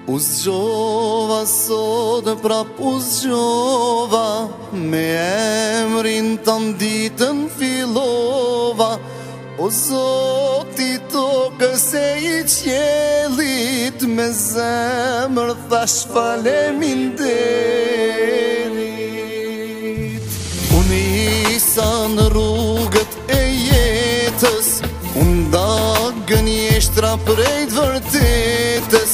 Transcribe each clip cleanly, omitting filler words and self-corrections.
U zgjova sot prap u zgjova, me emrin tën ditën fillova. O Zoti tokës e I qiellit, me zemër thash faleminderit. Unë isa në rrugët e jetës, unë dagën jeshtra prej të vërtetës.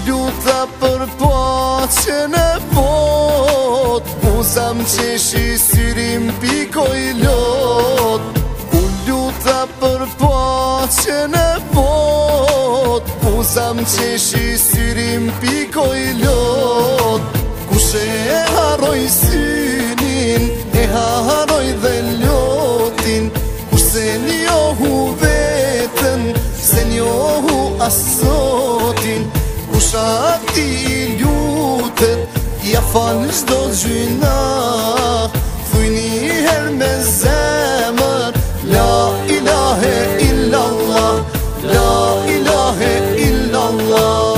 Luta për paqen e bot, uzam qeshi syrim pikoj lot. U luta për paqen e bot, uzam qeshi syrim pikoj lot. Kush e haroj synin, e haroj dhe lotin. Kush se njohu vetën, se njohu asotin. Kush ati I lutet, ja falë çdo gjyna. Thuj njëherë me zemër, la ilahe illallah, la ilahe illallah.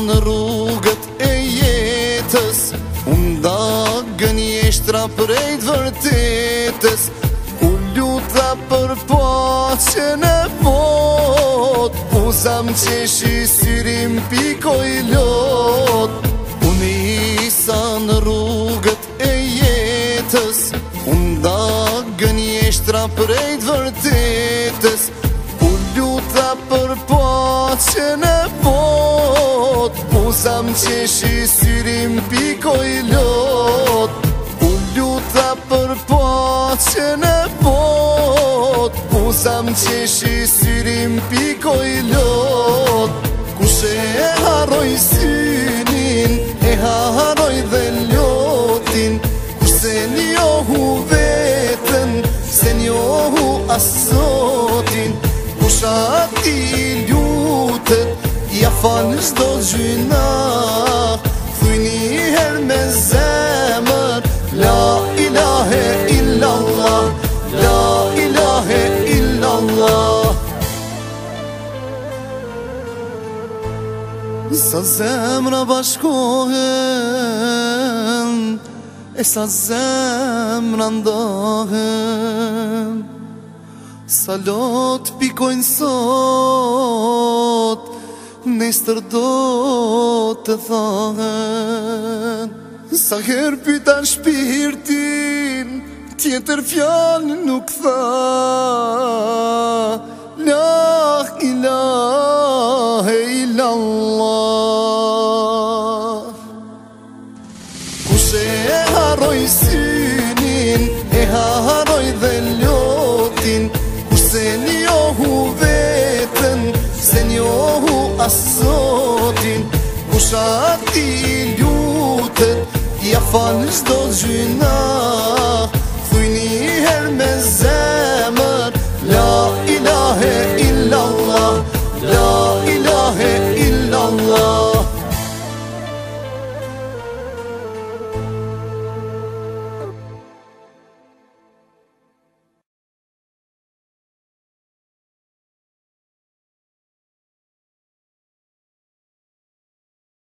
Në rrugët e jetës, unë dagën jeshtra prej të vërtetës. U luta për paqen e bot, uzam qeshi syrim pikoj lot. Unë isa në rrugët e jetës, unë dagën jeshtra prej të vërtetës. U luta për paqen e bot, uzam qeshi syrim pikoj lot. U luta për paqen e bot, uzam qeshi syrim pikoj lot. Kush e haroj synin, e haroj dhe lotin. Kush se njohu vetën, se njohu asotin. Kush ati lutet, ja falë çdo gjyna. Thuj njëherë me zemër, la ilahe illallah, la ilahe illallah. Sa zemra bashkohen, e sa zemra ndahen. Sa lot pikojnë sot, nesër do të thahen. Sa her pyta shpirtin, tjetër fjalë nuk tha. La ilahe illallah. Kush e haroj synin, e haroj dhe lotin. Kush se njohu vetën, se njohu asotin. Kush ati lutet, ja falë çdo gjyna.